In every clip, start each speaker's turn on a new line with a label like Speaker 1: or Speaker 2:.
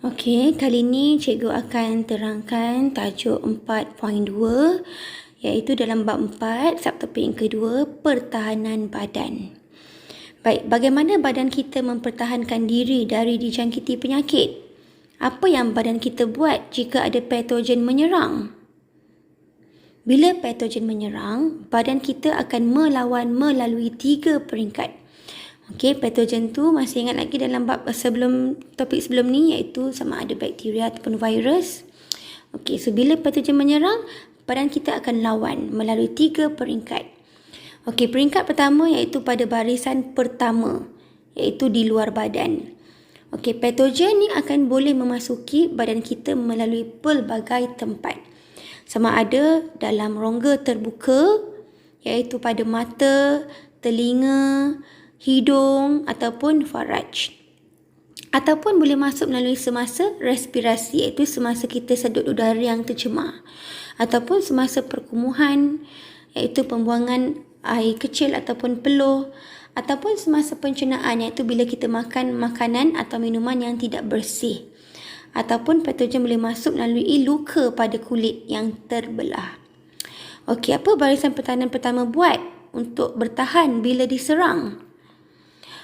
Speaker 1: Okey, kali ini cikgu akan terangkan tajuk 4.2 iaitu dalam bab 4, subtopik yang kedua, pertahanan badan. Baik, bagaimana badan kita mempertahankan diri dari dijangkiti penyakit? Apa yang badan kita buat jika ada patogen menyerang? Bila patogen menyerang, badan kita akan melawan melalui 3 peringkat. Okey, patogen tu masih ingat lagi dalam bab topik sebelum ni iaitu sama ada bakteria ataupun virus. Okey, so bila patogen menyerang, badan kita akan lawan melalui 3 peringkat. Okey, peringkat pertama iaitu pada barisan pertama, iaitu di luar badan. Okey, patogen ni akan boleh memasuki badan kita melalui pelbagai tempat. Sama ada dalam rongga terbuka, iaitu pada mata, telinga, hidung ataupun faraj. Ataupun boleh masuk melalui semasa respirasi, iaitu semasa kita sedut udara yang tercemar. Ataupun semasa perkumuhan, iaitu pembuangan air kecil ataupun peluh. Ataupun semasa pencernaan, iaitu bila kita makan makanan atau minuman yang tidak bersih. Ataupun patogen boleh masuk melalui luka pada kulit yang terbelah. Okey, apa barisan pertahanan pertama buat untuk bertahan bila diserang?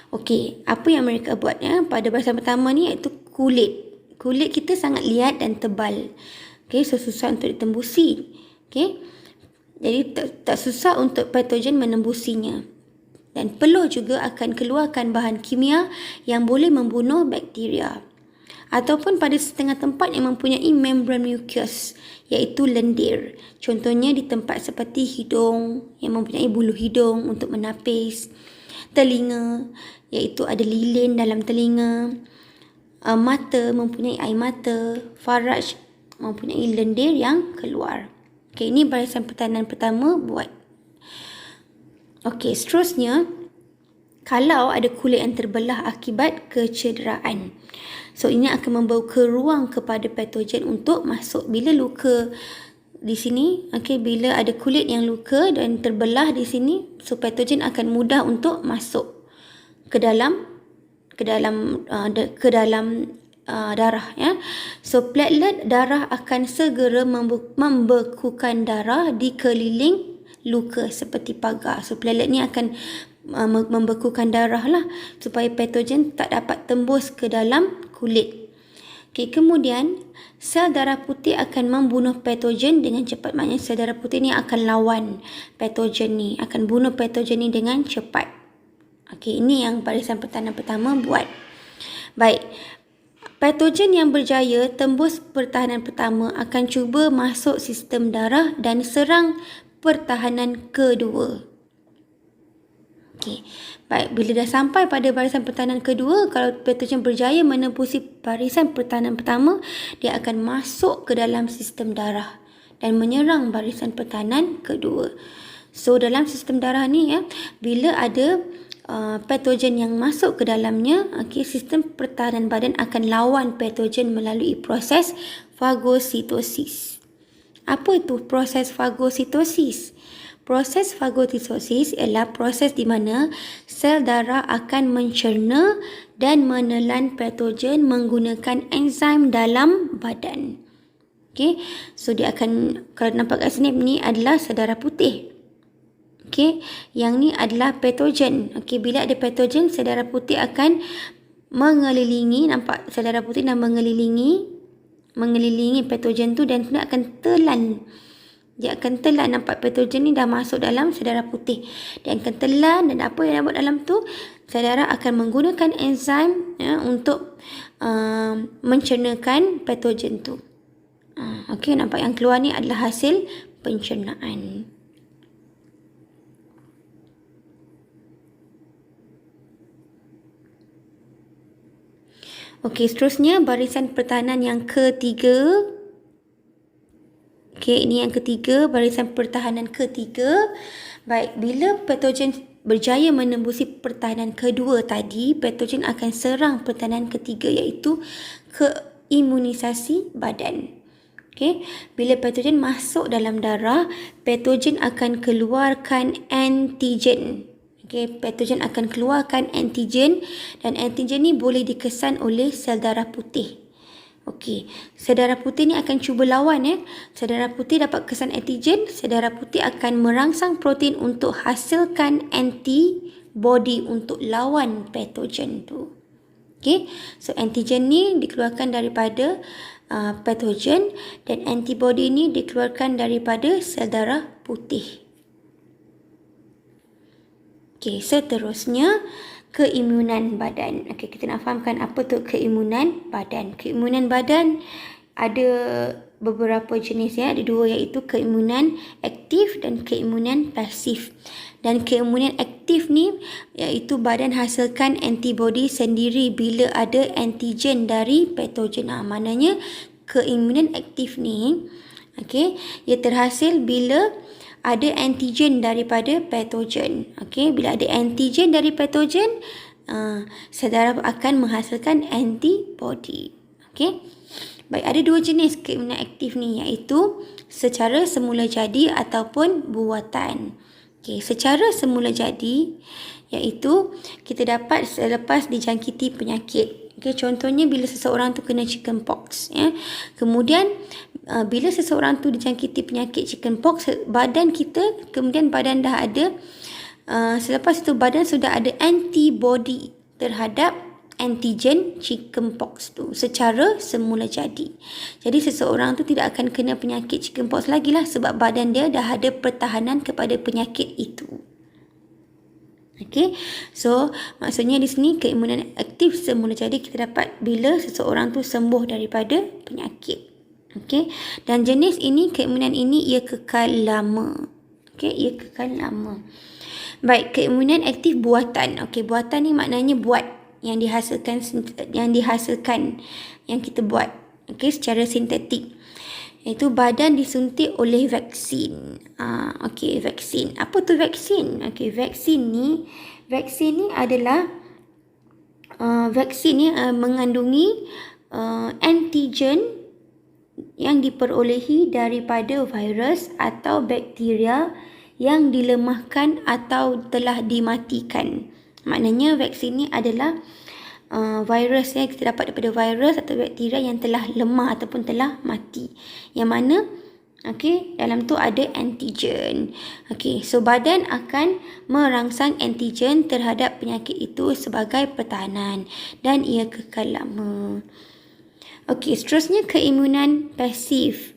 Speaker 1: Okey, apa yang mereka buat pada barisan pertama ni iaitu kulit. Kulit kita sangat liat dan tebal. Okey, so susah untuk ditembusi. Okey. Jadi tak susah untuk patogen menembusinya. Dan peluh juga akan keluarkan bahan kimia yang boleh membunuh bakteria. Ataupun pada setengah tempat yang mempunyai membran mucus, iaitu lendir. Contohnya di tempat seperti hidung yang mempunyai bulu hidung untuk menapis, telinga iaitu ada lilin dalam telinga, mata mempunyai air mata, faraj mempunyai lendir yang keluar. Okey, ini barisan pertahanan pertama buat. Okey, seterusnya kalau ada kulit yang terbelah akibat kecederaan. So ini akan membuka ruang kepada patogen untuk masuk. Bila luka di sini, okey, bila ada kulit yang luka dan terbelah di sini, so patogen akan mudah untuk masuk ke dalam darah ya. So platelet darah akan segera membekukan darah di keliling luka seperti pagar. So platelet ni akan membekukan darah lah supaya patogen tak dapat tembus ke dalam kulit. Okay, kemudian sel darah putih akan membunuh patogen dengan cepat. Maknanya sel darah putih ni akan lawan patogen ni, akan bunuh patogen ni dengan cepat. Okay, ini yang barisan pertahanan pertama buat. Baik, patogen yang berjaya tembus pertahanan pertama akan cuba masuk sistem darah dan serang pertahanan kedua. Okey. Baik, bila dah sampai pada barisan pertahanan kedua, kalau patogen berjaya menembusi barisan pertahanan pertama, dia akan masuk ke dalam sistem darah dan menyerang barisan pertahanan kedua. So dalam sistem darah ni bila ada patogen yang masuk ke dalamnya, sistem pertahanan badan akan lawan patogen melalui proses fagositosis. Apa itu proses fagositosis? Proses fagositosis ialah proses di mana sel darah akan mencerna dan menelan patogen menggunakan enzim dalam badan. Okey, so dia akan, kalau nampak kat sini, ni adalah sel darah putih. Okey, yang ni adalah patogen. Okey, bila ada patogen, sel darah putih akan mengelilingi, nampak sel darah putih dah mengelilingi patogen tu dan kemudian akan telan. Dia akan telan, nampak patogen ni dah masuk dalam sel darah putih. Dia akan telan dan apa yang dia buat dalam tu, sel darah akan menggunakan enzim untuk mencernakan patogen tu. Okey, nampak yang keluar ni adalah hasil pencernaan. Okey, seterusnya barisan pertahanan yang ketiga. Okey, ini yang ketiga, barisan pertahanan ketiga. Baik, bila patogen berjaya menembusi pertahanan kedua tadi, patogen akan serang pertahanan ketiga iaitu keimunisasi badan. Okey, bila patogen masuk dalam darah, patogen akan keluarkan antigen. Okey, patogen akan keluarkan antigen dan antigen ni boleh dikesan oleh sel darah putih. Okey, sel darah putih ni akan cuba lawan Sel darah putih dapat kesan antigen, sel darah putih akan merangsang protein untuk hasilkan antibody untuk lawan patogen tu. Okey, so antigen ni dikeluarkan daripada patogen dan antibody ni dikeluarkan daripada sel darah putih. Okey, seterusnya keimunan badan. Okey, kita nak fahamkan apa tu keimunan badan. Keimunan badan ada beberapa jenis ada dua, iaitu keimunan aktif dan keimunan pasif. Dan keimunan aktif ni iaitu badan hasilkan antibody sendiri bila ada antigen dari patogen. Maknanya keimunan aktif ni ia terhasil bila ada antigen daripada patogen. Bila ada antigen dari patogen, sel darah akan menghasilkan antibody. Baik, ada dua jenis keimunan aktif ni, iaitu secara semula jadi ataupun buatan. Secara semula jadi iaitu kita dapat selepas dijangkiti penyakit. Contohnya bila seseorang tu kena chickenpox, kemudian bila seseorang tu dijangkiti penyakit chickenpox, badan dah ada selepas itu badan sudah ada antibody terhadap antigen chickenpox tu secara semula jadi. Jadi seseorang tu tidak akan kena penyakit chickenpox lagi lah, sebab badan dia dah ada pertahanan kepada penyakit itu. So maksudnya di sini keimunan aktif semula jadi kita dapat bila seseorang tu sembuh daripada penyakit. Dan jenis ini, keimunan ini ia kekal lama. Ia kekal lama. Baik, keimunan aktif buatan. Buatan ni maknanya buat yang dihasilkan yang kita buat secara sintetik. Iaitu badan disuntik oleh vaksin. Vaksin. Apa tu vaksin? Vaksin ni adalah vaksin ni mengandungi antigen yang diperolehi daripada virus atau bakteria yang dilemahkan atau telah dimatikan. Maknanya vaksin ni adalah virus yang kita dapat daripada virus atau bakteria yang telah lemah ataupun telah mati. Yang mana dalam tu ada antigen. So badan akan merangsang antigen terhadap penyakit itu sebagai pertahanan dan ia kekal lama. Seterusnya keimunan pasif.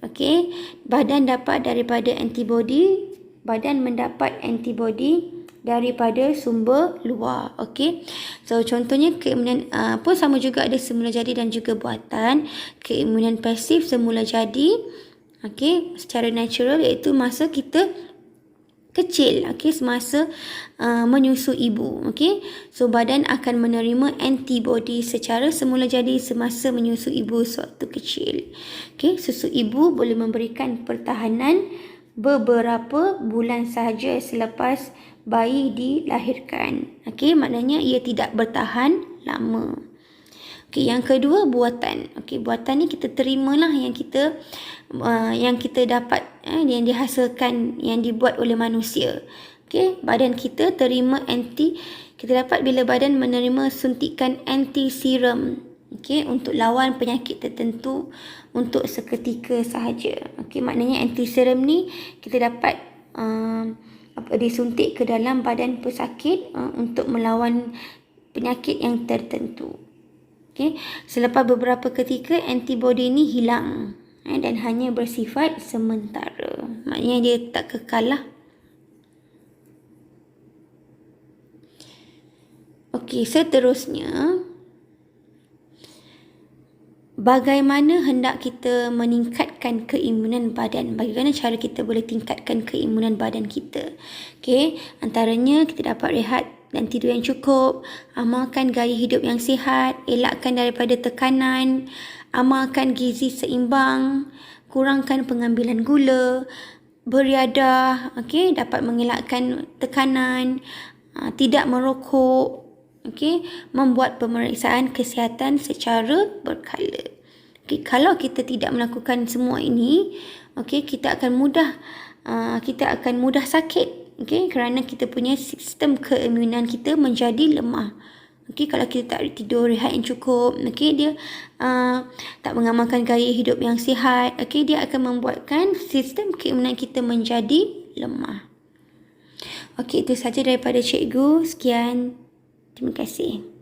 Speaker 1: Badan dapat daripada antibody. Badan mendapat antibody daripada sumber luar. So contohnya keimunan pun sama juga, ada semula jadi dan juga buatan. Keimunan pasif semula jadi secara natural, iaitu masa kita kecil, semasa menyusu ibu. So badan akan menerima antibody secara semula jadi semasa menyusu ibu sewaktu kecil. Susu ibu boleh memberikan pertahanan beberapa bulan sahaja selepas bayi dilahirkan. Maknanya ia tidak bertahan lama. Yang kedua, buatan. Buatan ni kita terimalah yang kita dapat, yang dihasilkan, yang dibuat oleh manusia. Badan kita terima kita dapat bila badan menerima suntikan anti serum untuk lawan penyakit tertentu untuk seketika sahaja. Maknanya anti serum ni kita dapat disuntik ke dalam badan pesakit untuk melawan penyakit yang tertentu. Selepas beberapa ketika antibody ni hilang dan hanya bersifat sementara. Maknanya dia tak kekal lah. Seterusnya, bagaimana hendak kita meningkatkan keimunan badan? Bagaimana cara kita boleh tingkatkan keimunan badan kita? Antaranya kita dapat rehat dan tidur yang cukup, amalkan gaya hidup yang sihat, elakkan daripada tekanan, amalkan gizi seimbang, kurangkan pengambilan gula, beriadah, dapat mengelakkan tekanan, tidak merokok, membuat pemeriksaan kesihatan secara berkala. Kalau kita tidak melakukan semua ini, kita akan mudah sakit. Kerana kita punya sistem keimunan kita menjadi lemah. Okey, kalau kita tak tidur rehat yang cukup, okey, dia tak mengamalkan gaya hidup yang sihat, okey, dia akan membuatkan sistem keimunan kita menjadi lemah. Okey, itu saja daripada cikgu. Sekian. Terima kasih.